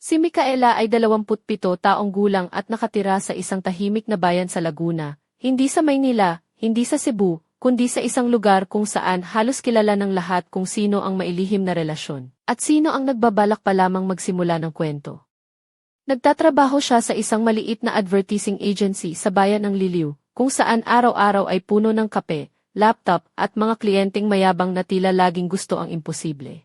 Si Micaela ay 27 taong gulang at nakatira sa isang tahimik na bayan sa Laguna, hindi sa Maynila, hindi sa Cebu, kundi sa isang lugar kung saan halos kilala ng lahat kung sino ang mailihim na relasyon, at sino ang nagbabalak pa lamang magsimula ng kwento. Nagtatrabaho siya sa isang maliit na advertising agency sa bayan ng Liliw, kung saan araw-araw ay puno ng kape, laptop at mga kliyenteng mayabang na tila laging gusto ang imposible.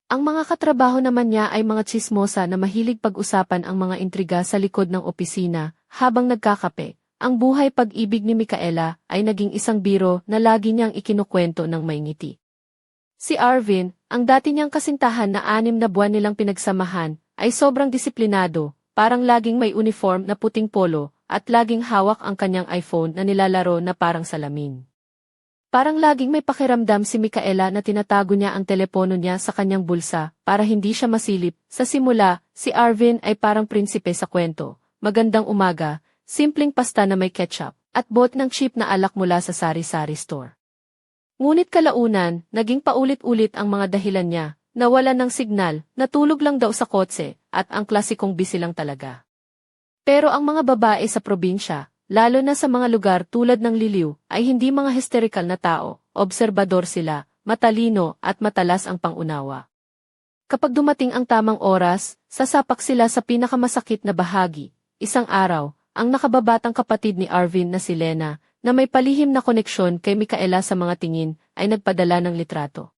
Ang mga katrabaho naman niya ay mga tsismosa na mahilig pag-usapan ang mga intriga sa likod ng opisina habang nagkakape. Ang buhay pag-ibig ni Micaela ay naging isang biro na lagi niyang ikinukwento ng may ngiti. Si Arvin, ang dati niyang kasintahan na 6 na buwan nilang pinagsamahan, ay sobrang disiplinado, parang laging may uniform na puting polo at laging hawak ang kanyang iPhone na nilalaro na parang salamin. Parang laging may pakiramdam si Micaela na tinatago niya ang telepono niya sa kanyang bulsa para hindi siya masilip. Sa simula, si Arvin ay parang prinsipe sa kwento. Magandang umaga, simpleng pasta na may ketchup, at bot ng cheap na alak mula sa sari-sari store. Ngunit kalaunan, naging paulit-ulit ang mga dahilan niya, nawalan ng signal, natulog lang daw sa kotse, at ang klasikong busy lang talaga. Pero ang mga babae sa probinsya, lalo na sa mga lugar tulad ng Liliw, ay hindi mga hysterical na tao, obserbador sila, matalino at matalas ang pangunawa. Kapag dumating ang tamang oras, sasapak sila sa pinakamasakit na bahagi. Isang araw, ang nakababatang kapatid ni Arvin na si Lena, na may palihim na koneksyon kay Micaela sa mga tingin, ay nagpadala ng litrato.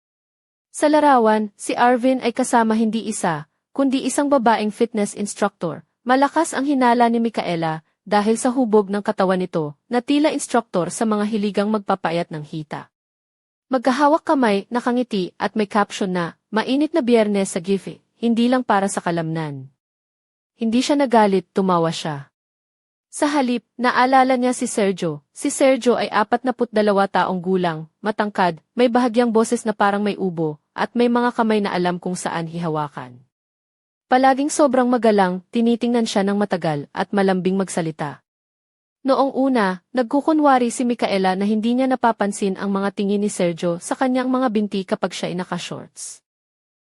Sa larawan, si Arvin ay kasama hindi isa, kundi isang babaeng fitness instructor. Malakas ang hinala ni Micaela, dahil sa hubog ng katawan nito, na tila instruktor sa mga hiligang magpapayat ng hita. Magkahawak kamay, nakangiti at may caption na, "Mainit na Biyernes sa Gife, hindi lang para sa kalamnan." Hindi siya nagalit, tumawa siya. Sa halip, naalala niya si Sergio. Si Sergio ay 42 taong gulang, matangkad, may bahagyang boses na parang may ubo, at may mga kamay na alam kung saan hihawakan. Palaging sobrang magalang, tinitingnan siya ng matagal at malambing magsalita. Noong una, nagkukunwari si Micaela na hindi niya napapansin ang mga tingin ni Sergio sa kanyang mga binti kapag siya ay naka-shorts.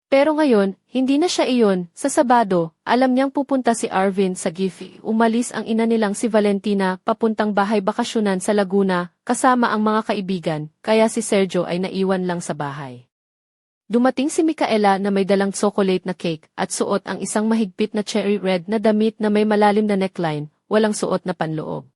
Pero ngayon, hindi na siya iyon. Sa Sabado, alam niyang pupunta si Arvin sa Gife. Umalis ang ina nilang si Valentina papuntang bahay bakasyonan sa Laguna kasama ang mga kaibigan, kaya si Sergio ay naiwan lang sa bahay. Dumating si Micaela na may dalang chocolate na cake at suot ang isang mahigpit na cherry red na damit na may malalim na neckline, walang suot na panloob.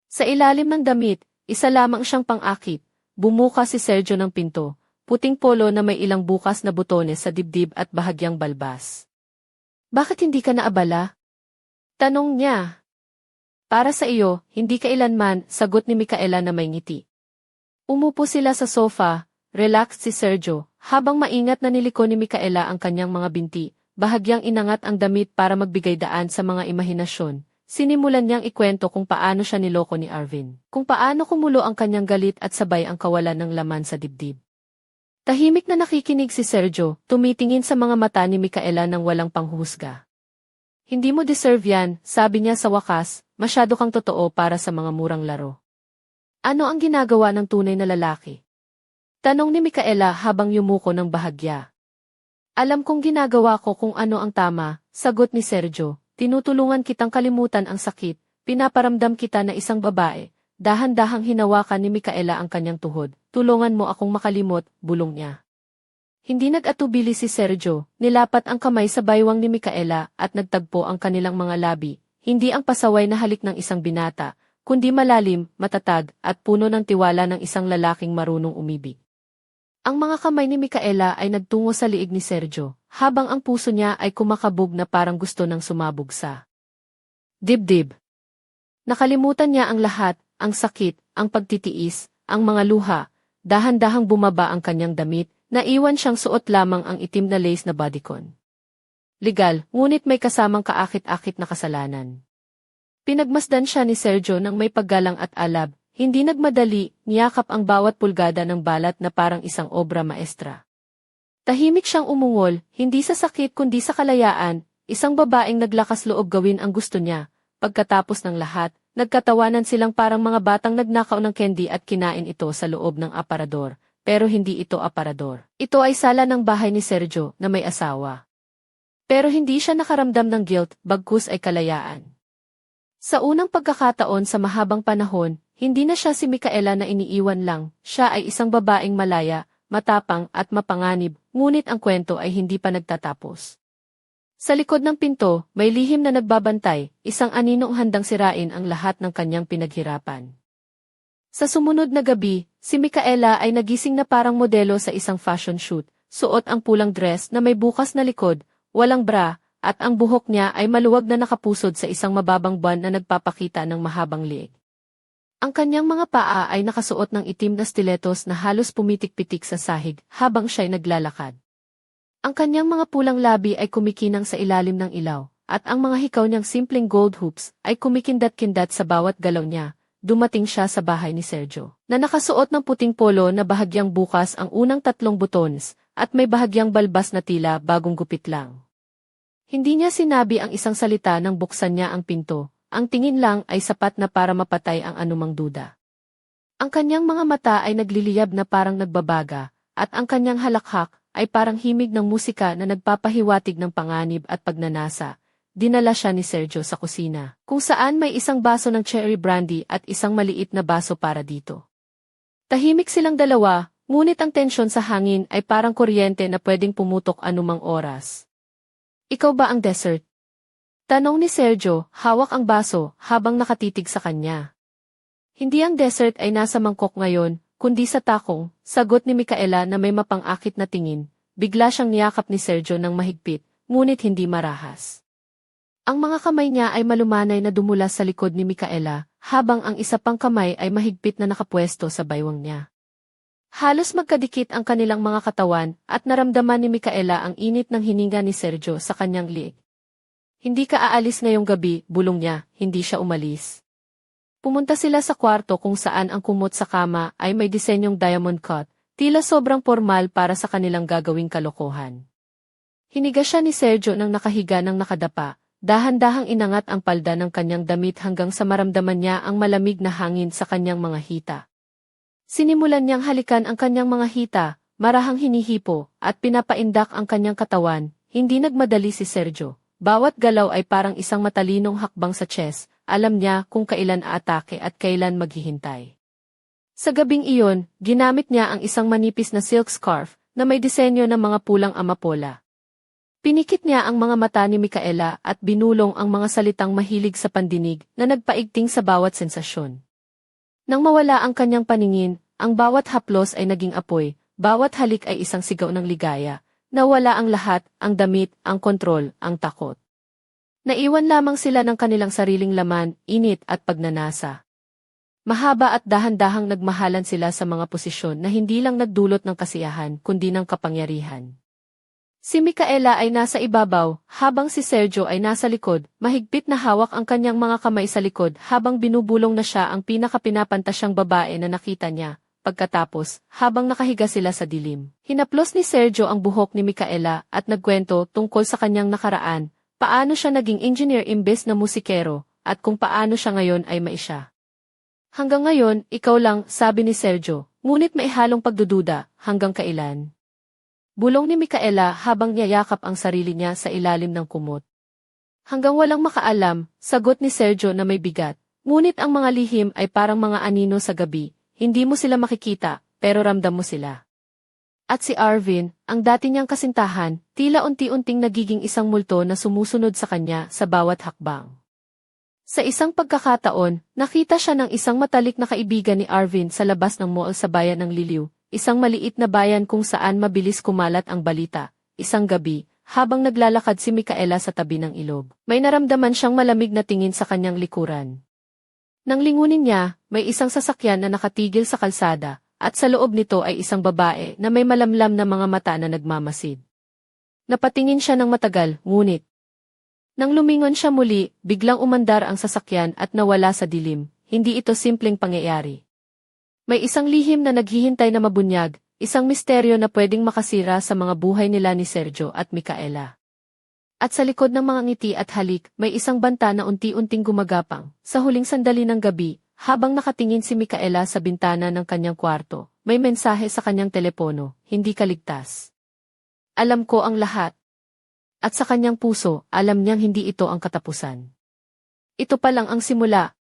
Sa ilalim ng damit, isa lamang siyang pang-akit. Bumuka si Sergio ng pinto, puting polo na may ilang bukas na butones sa dibdib at bahagyang balbas. "Bakit hindi ka naabala?" tanong niya. "Para sa iyo, hindi kailanman," sagot ni Micaela na may ngiti. Umupo sila sa sofa, relaxed si Sergio. Habang maingat na niliko ni Micaela ang kanyang mga binti, bahagyang inangat ang damit para magbigay daan sa mga imahinasyon. Sinimulan niyang ikwento kung paano siya niloko ni Arvin, kung paano kumulo ang kanyang galit at sabay ang kawalan ng laman sa dibdib. Tahimik na nakikinig si Sergio, tumitingin sa mga mata ni Micaela nang walang panghusga. "Hindi mo deserve yan," sabi niya sa wakas, "masyado kang totoo para sa mga murang laro." "Ano ang ginagawa ng tunay na lalaki?" tanong ni Micaela habang yumuko ng bahagya. "Alam kong ginagawa ko kung ano ang tama," sagot ni Sergio. "Tinutulungan kitang kalimutan ang sakit, pinaparamdam kita na isang babae." Dahan-dahang hinawakan ni Micaela ang kanyang tuhod. "Tulungan mo akong makalimot," bulong niya. Hindi nag-atubili si Sergio, nilapat ang kamay sa baywang ni Micaela at nagtagpo ang kanilang mga labi. Hindi ang pasaway na halik ng isang binata, kundi malalim, matatag, at puno ng tiwala ng isang lalaking marunong umibig. Ang mga kamay ni Micaela ay nagtungo sa liig ni Sergio, habang ang puso niya ay kumakabog na parang gusto ng sumabog sa dibdib. Nakalimutan niya ang lahat, ang sakit, ang pagtitiis, ang mga luha. Dahan-dahang bumaba ang kanyang damit, naiwan siyang suot lamang ang itim na lace na bodycon. Legal, ngunit may kasamang kaakit-akit na kasalanan. Pinagmasdan siya ni Sergio ng may paggalang at alab. Hindi nagmadali, niyakap ang bawat pulgada ng balat na parang isang obra maestra. Tahimik siyang umungol, hindi sa sakit kundi sa kalayaan, isang babaeng naglakas loob gawin ang gusto niya. Pagkatapos ng lahat, nagkatawanan silang parang mga batang nagnakaw ng candy at kinain ito sa loob ng aparador. Pero hindi ito aparador. Ito ay sala ng bahay ni Sergio na may asawa. Pero hindi siya nakaramdam ng guilt, bagkus ay kalayaan. Sa unang pagkakataon sa mahabang panahon, hindi na siya si Micaela na iniiwan lang, siya ay isang babaeng malaya, matapang at mapanganib, ngunit ang kwento ay hindi pa nagtatapos. Sa likod ng pinto, may lihim na nagbabantay, isang aninong handang sirain ang lahat ng kanyang pinaghirapan. Sa sumunod na gabi, si Micaela ay nagising na parang modelo sa isang fashion shoot, suot ang pulang dress na may bukas na likod, walang bra, at ang buhok niya ay maluwag na nakapusod sa isang mababang buwan na nagpapakita ng mahabang liig. Ang kanyang mga paa ay nakasuot ng itim na stilettos na halos pumitik-pitik sa sahig habang siya'y naglalakad. Ang kanyang mga pulang labi ay kumikinang sa ilalim ng ilaw, at ang mga hikaw niyang simpleng gold hoops ay kumikindat-kindat sa bawat galaw niya. Dumating siya sa bahay ni Sergio, na nakasuot ng puting polo na bahagyang bukas ang unang 3 butones, at may bahagyang balbas na tila bagong gupit lang. Hindi niya sinabi ang isang salita nang buksan niya ang pinto, ang tingin lang ay sapat na para mapatay ang anumang duda. Ang kanyang mga mata ay nagliliyab na parang nagbabaga, at ang kanyang halakhak ay parang himig ng musika na nagpapahiwatig ng panganib at pagnanasa. Dinala siya ni Sergio sa kusina, kung saan may isang baso ng cherry brandy at isang maliit na baso para dito. Tahimik silang dalawa, ngunit ang tensyon sa hangin ay parang kuryente na pwedeng pumutok anumang oras. Ikaw ba ang dessert? Tanong ni Sergio, hawak ang baso, habang nakatitig sa kanya. Hindi ang dessert ay nasa mangkok ngayon, kundi sa takong, sagot ni Micaela na may mapang-akit na tingin. Bigla siyang niyakap ni Sergio ng mahigpit, ngunit hindi marahas. Ang mga kamay niya ay malumanay na dumulas sa likod ni Micaela, habang ang isa pang kamay ay mahigpit na nakapwesto sa baywang niya. Halos magkadikit ang kanilang mga katawan, at naramdaman ni Micaela ang init ng hininga ni Sergio sa kanyang liig. Hindi ka aalis ngayong gabi, bulong niya, hindi siya umalis. Pumunta sila sa kwarto kung saan ang kumot sa kama ay may disenyong diamond cut, tila sobrang formal para sa kanilang gagawing kalokohan. Hiniga siya ni Sergio nang nakahiga ng nakadapa, dahan-dahang inangat ang palda ng kanyang damit hanggang sa maramdaman niya ang malamig na hangin sa kanyang mga hita. Sinimulan niyang halikan ang kanyang mga hita, marahang hinihipo, at pinapaindak ang kanyang katawan. Hindi nagmadali si Sergio. Bawat galaw ay parang isang matalinong hakbang sa chess, alam niya kung kailan aatake at kailan maghihintay. Sa gabing iyon, ginamit niya ang isang manipis na silk scarf na may disenyo ng mga pulang amapola. Pinikit niya ang mga mata ni Micaela at binulong ang mga salitang mahilig sa pandinig na nagpaigting sa bawat sensasyon. Nang mawala ang kanyang paningin, ang bawat haplos ay naging apoy, bawat halik ay isang sigaw ng ligaya. Nawala ang lahat, ang damit, ang kontrol, ang takot. Naiwan lamang sila ng kanilang sariling laman, init at pagnanasa. Mahaba at dahan-dahang nagmahalan sila sa mga posisyon na hindi lang nagdulot ng kasiyahan kundi ng kapangyarihan. Si Micaela ay nasa ibabaw, habang si Sergio ay nasa likod, mahigpit na hawak ang kanyang mga kamay sa likod habang binubulong na siya ang pinakapinapantasyang babae na nakita niya. Pagkatapos, habang nakahiga sila sa dilim, hinaplos ni Sergio ang buhok ni Micaela at nagkwento tungkol sa kanyang nakaraan, paano siya naging engineer imbes na musikero, at kung paano siya ngayon ay maisya. Hanggang ngayon, ikaw lang, sabi ni Sergio, ngunit may halong pagdududa, hanggang kailan? Bulong ni Micaela habang niyayakap ang sarili niya sa ilalim ng kumot. Hanggang walang makaalam, sagot ni Sergio na may bigat, ngunit ang mga lihim ay parang mga anino sa gabi. Hindi mo sila makikita, pero ramdam mo sila. At si Arvin, ang dati niyang kasintahan, tila unti-unting nagiging isang multo na sumusunod sa kanya sa bawat hakbang. Sa isang pagkakataon, nakita siya ng isang matalik na kaibigan ni Arvin sa labas ng mall sa bayan ng Liliw, isang maliit na bayan kung saan mabilis kumalat ang balita. Isang gabi, habang naglalakad si Micaela sa tabi ng ilog, may naramdaman siyang malamig na tingin sa kanyang likuran. Nang lingunin niya, may isang sasakyan na nakatigil sa kalsada, at sa loob nito ay isang babae na may malamlam na mga mata na nagmamasid. Napatingin siya ng matagal, ngunit nang lumingon siya muli, biglang umandar ang sasakyan at nawala sa dilim. Hindi ito simpleng pangyayari. May isang lihim na naghihintay na mabunyag, isang misteryo na pwedeng makasira sa mga buhay nila ni Sergio at Micaela. At sa likod ng mga ngiti at halik, may isang banta na unti-unting gumagapang. Sa huling sandali ng gabi, habang nakatingin si Micaela sa bintana ng kanyang kwarto, may mensahe sa kanyang telepono, hindi ka ligtas. Alam ko ang lahat. At sa kanyang puso, alam niyang hindi ito ang katapusan. Ito pa lang ang simula.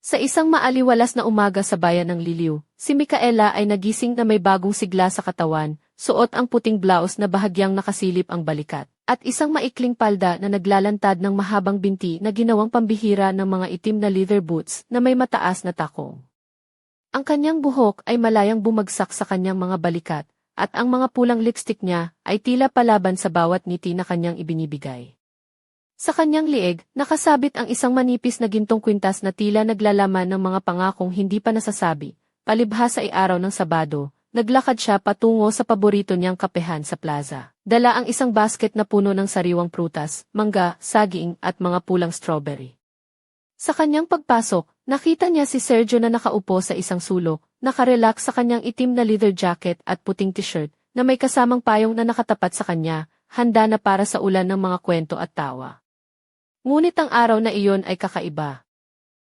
Sa isang maaliwalas na umaga sa bayan ng Liliw, si Micaela ay nagising na may bagong sigla sa katawan, suot ang puting blouse na bahagyang nakasilip ang balikat, at isang maikling palda na naglalantad ng mahabang binti na ginawang pambihira ng mga itim na leather boots na may mataas na takong. Ang kanyang buhok ay malayang bumagsak sa kanyang mga balikat, at ang mga pulang lipstick niya ay tila palaban sa bawat ngiti na kanyang ibinibigay. Sa kanyang lieg, nakasabit ang isang manipis na gintong kwintas na tila naglalaman ng mga pangakong hindi pa nasasabi. Palibhasa ay araw ng Sabado, naglakad siya patungo sa paborito niyang kapehan sa plaza. Dala ang isang basket na puno ng sariwang prutas, mangga, saging at mga pulang strawberry. Sa kanyang pagpasok, nakita niya si Sergio na nakaupo sa isang sulok, nakarelax sa kanyang itim na leather jacket at puting t-shirt, na may kasamang payong na nakatapat sa kanya, handa na para sa ulan ng mga kwento at tawa. Ngunit ang araw na iyon ay kakaiba.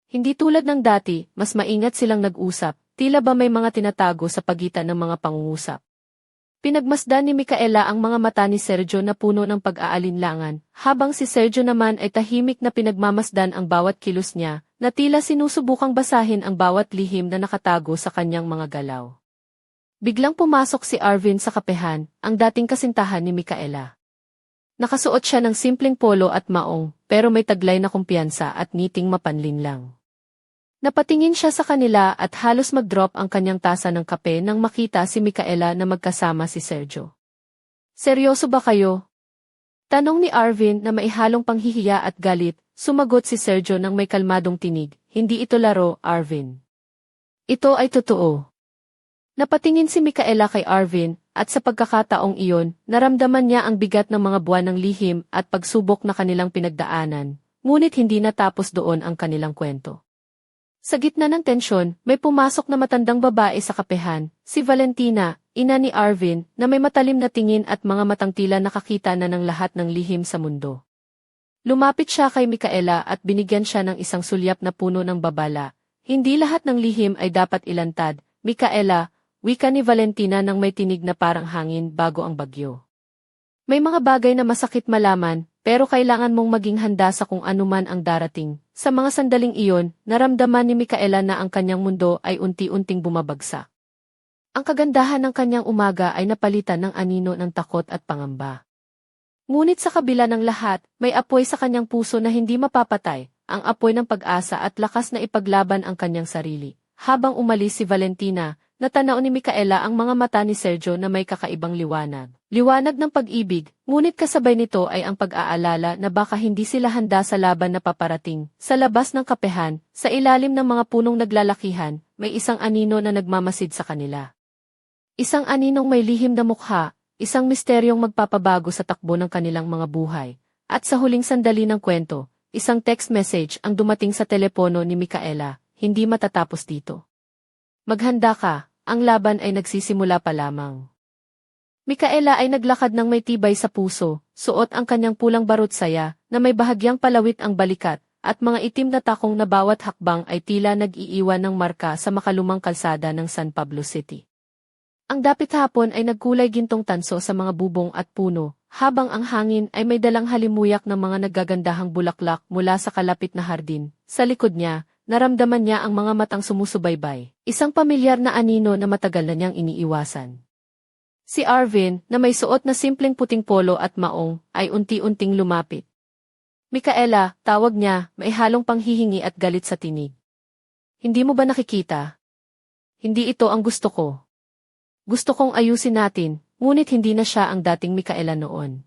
Hindi tulad ng dati, mas maingat silang nag-usap, tila ba may mga tinatago sa pagitan ng mga pangungusap. Pinagmasdan ni Micaela ang mga mata ni Sergio na puno ng pag-aalinlangan, habang si Sergio naman ay tahimik na pinagmamasdan ang bawat kilos niya, na tila sinusubukang basahin ang bawat lihim na nakatago sa kanyang mga galaw. Biglang pumasok si Arvin sa kapehan, ang dating kasintahan ni Micaela. Nakasuot siya ng simpleng polo at maong, pero may taglay na kumpiyansa at ngiting mapanlinlang. Napatingin siya sa kanila at halos mag-drop ang kanyang tasa ng kape nang makita si Micaela na magkasama si Sergio. "Seryoso ba kayo?" Tanong ni Arvin na maihalong panghihiya at galit. Sumagot si Sergio ng may kalmadong tinig, "Hindi ito laro, Arvin. Ito ay totoo." Napatingin si Micaela kay Arvin, at sa pagkakataong iyon, naramdaman niya ang bigat ng mga buwan ng lihim at pagsubok na kanilang pinagdaanan, ngunit hindi natapos doon ang kanilang kwento. Sa gitna ng tensyon, may pumasok na matandang babae sa kapehan, si Valentina, ina ni Arvin, na may matalim na tingin at mga matang tila nakakita na ng lahat ng lihim sa mundo. Lumapit siya kay Micaela at binigyan siya ng isang sulyap na puno ng babala. "Hindi lahat ng lihim ay dapat ilantad, Micaela," wika ni Valentina nang may tinig na parang hangin bago ang bagyo. "May mga bagay na masakit malaman, pero kailangan mong maging handa sa kung anuman ang darating." Sa mga sandaling iyon, naramdaman ni Micaela na ang kanyang mundo ay unti-unting bumabagsak. Ang kagandahan ng kanyang umaga ay napalitan ng anino ng takot at pangamba. Ngunit sa kabila ng lahat, may apoy sa kanyang puso na hindi mapapatay, ang apoy ng pag-asa at lakas na ipaglaban ang kanyang sarili. Habang umalis si Valentina, natanaw ni Micaela ang mga mata ni Sergio na may kakaibang liwanag. Liwanag ng pag-ibig, ngunit kasabay nito ay ang pag-aalala na baka hindi sila handa sa laban na paparating. Sa labas ng kapehan, sa ilalim ng mga punong naglalakihan, may isang anino na nagmamasid sa kanila. Isang aninong may lihim na mukha, isang misteryong magpapabago sa takbo ng kanilang mga buhay. At sa huling sandali ng kwento, isang text message ang dumating sa telepono ni Micaela, "Hindi matatapos dito. Maghanda ka, ang laban ay nagsisimula pa lamang." Micaela ay naglakad ng may tibay sa puso, suot ang kanyang pulang barutsaya, na may bahagyang palawit ang balikat, at mga itim na takong na bawat hakbang ay tila nag-iiwan ng marka sa makalumang kalsada ng San Pablo City. Ang dapit hapon ay nagkulay gintong tanso sa mga bubong at puno, habang ang hangin ay may dalang halimuyak ng mga naggagandahang bulaklak mula sa kalapit na hardin. Sa likod niya, naramdaman niya ang mga matang sumusubaybay, isang pamilyar na anino na matagal na niyang iniiwasan. Si Arvin, na may suot na simpleng puting polo at maong, ay unti-unting lumapit. "Micaela," tawag niya, may halong panghihingi at galit sa tinig. "Hindi mo ba nakikita? Hindi ito ang gusto ko. Gusto kong ayusin natin," ngunit hindi na siya ang dating Micaela noon.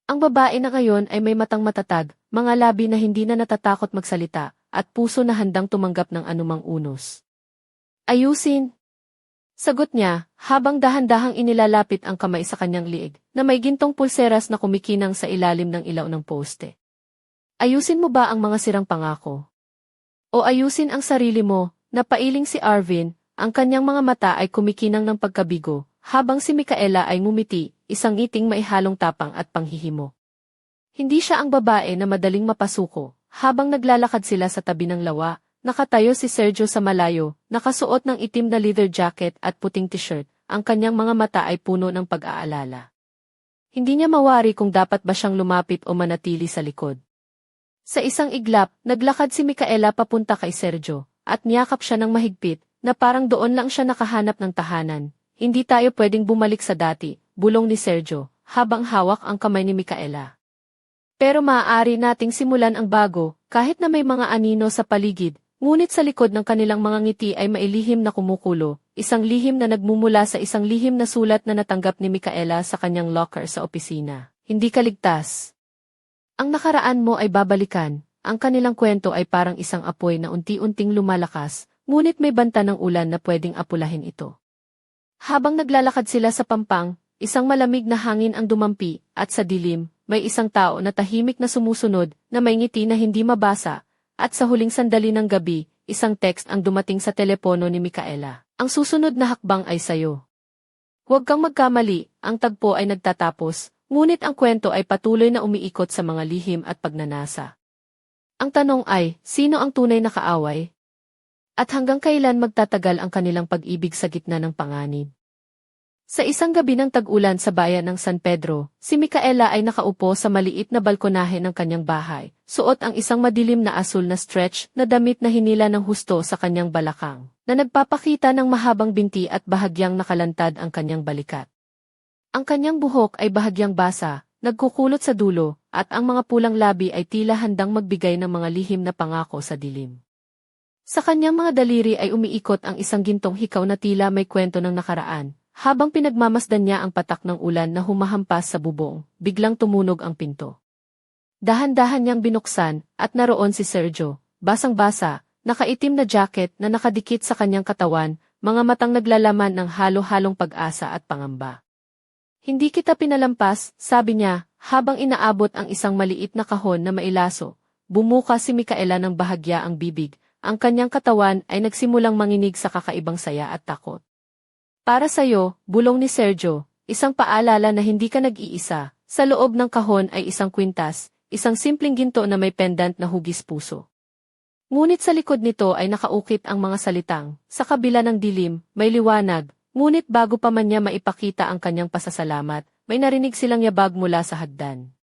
Ang babae na ngayon ay may matang matatag, mga labi na hindi na natatakot magsalita, at puso na handang tumanggap ng anumang unos. "Ayusin?" sagot niya, habang dahan-dahang inilalapit ang kamay sa kanyang liig, na may gintong pulseras na kumikinang sa ilalim ng ilaw ng poste. "Ayusin mo ba ang mga sirang pangako? O ayusin ang sarili mo?" Napailing si Arvin, ang kanyang mga mata ay kumikinang ng pagkabigo, habang si Micaela ay ngumiti, isang ngiting maihalong tapang at panghihimo. Hindi siya ang babae na madaling mapasuko. Habang naglalakad sila sa tabi ng lawa, nakatayo si Sergio sa malayo, nakasuot ng itim na leather jacket at puting t-shirt, ang kanyang mga mata ay puno ng pag-aalala. Hindi niya mawari kung dapat ba siyang lumapit o manatili sa likod. Sa isang iglap, naglakad si Micaela papunta kay Sergio, at niyakap siya ng mahigpit, na parang doon lang siya nakahanap ng tahanan. Hindi tayo pwedeng bumalik sa dati, bulong ni Sergio, habang hawak ang kamay ni Micaela. Pero maaari nating simulan ang bago, kahit na may mga anino sa paligid, ngunit sa likod ng kanilang mga ngiti ay mailihim na kumukulo, isang lihim na nagmumula sa isang lihim na sulat na natanggap ni Micaela sa kanyang locker sa opisina. Hindi ka ligtas. Ang nakaraan mo ay babalikan, ang kanilang kwento ay parang isang apoy na unti-unting lumalakas, ngunit may banta ng ulan na pwedeng apulahin ito. Habang naglalakad sila sa pampang, isang malamig na hangin ang dumampi, at sa dilim, may isang tao na tahimik na sumusunod, na may ngiti na hindi mabasa, at sa huling sandali ng gabi, isang text ang dumating sa telepono ni Micaela. Ang susunod na hakbang ay sayo. Huwag kang magkamali, ang tagpo ay nagtatapos, ngunit ang kwento ay patuloy na umiikot sa mga lihim at pagnanasa. Ang tanong ay, sino ang tunay na kaaway? At hanggang kailan magtatagal ang kanilang pag-ibig sa gitna ng panganib? Sa isang gabi ng tag-ulan sa bayan ng San Pedro, si Micaela ay nakaupo sa maliit na balkonahe ng kanyang bahay, suot ang isang madilim na asul na stretch na damit na hinila ng husto sa kanyang balakang, na nagpapakita ng mahabang binti at bahagyang nakalantad ang kanyang balikat. Ang kanyang buhok ay bahagyang basa, nagkukulot sa dulo, at ang mga pulang labi ay tila handang magbigay ng mga lihim na pangako sa dilim. Sa kanyang mga daliri ay umiikot ang isang gintong hikaw na tila may kwento ng nakaraan. Habang pinagmamasdan niya ang patak ng ulan na humahampas sa bubong, biglang tumunog ang pinto. Dahan-dahan niyang binuksan, at naroon si Sergio, basang-basa, nakaitim na jacket na nakadikit sa kanyang katawan, mga matang naglalaman ng halo-halong pag-asa at pangamba. Hindi kita pinalampas, sabi niya, habang inaabot ang isang maliit na kahon na mailaso. Bumuka si Micaela ng bahagya ang bibig, ang kanyang katawan ay nagsimulang manginig sa kakaibang saya at takot. Para sa'yo, bulong ni Sergio, isang paalala na hindi ka nag-iisa. Sa loob ng kahon ay isang kwintas, isang simpleng ginto na may pendant na hugis puso. Ngunit sa likod nito ay nakaukit ang mga salitang, sa kabila ng dilim, may liwanag, ngunit bago pa man niya maipakita ang kanyang pasasalamat, may narinig silang yabag mula sa hagdan.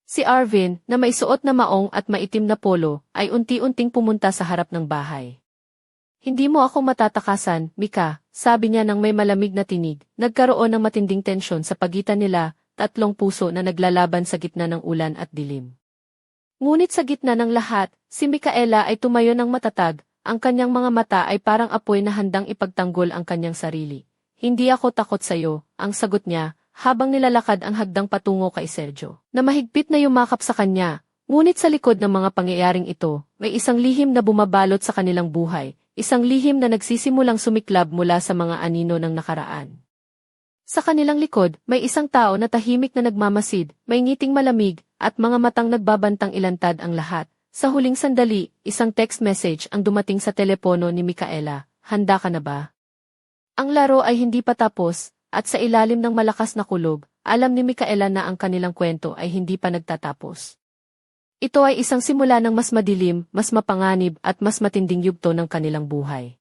Si Arvin, na may suot na maong at maitim na polo, ay unti-unting pumunta sa harap ng bahay. Hindi mo ako matatakasan, Mika, sabi niya nang may malamig na tinig. Nagkaroon ng matinding tensyon sa pagitan nila, tatlong puso na naglalaban sa gitna ng ulan at dilim. Ngunit sa gitna ng lahat, si Micaela ay tumayo ng matatag, ang kanyang mga mata ay parang apoy na handang ipagtanggol ang kanyang sarili. Hindi ako takot sa'yo, ang sagot niya, habang nilalakad ang hagdang patungo kay Sergio, na mahigpit na yumakap sa kanya. Ngunit sa likod ng mga pangyayaring ito, may isang lihim na bumabalot sa kanilang buhay. Isang lihim na nagsisimulang sumiklab mula sa mga anino ng nakaraan. Sa kanilang likod, may isang tao na tahimik na nagmamasid, may ngiting malamig, at mga matang nagbabantang ilantad ang lahat. Sa huling sandali, isang text message ang dumating sa telepono ni Micaela. Handa ka na ba? Ang laro ay hindi pa tapos, at sa ilalim ng malakas na kulog, alam ni Micaela na ang kanilang kwento ay hindi pa nagtatapos. Ito ay isang simula ng mas madilim, mas mapanganib at mas matinding yugto ng kanilang buhay.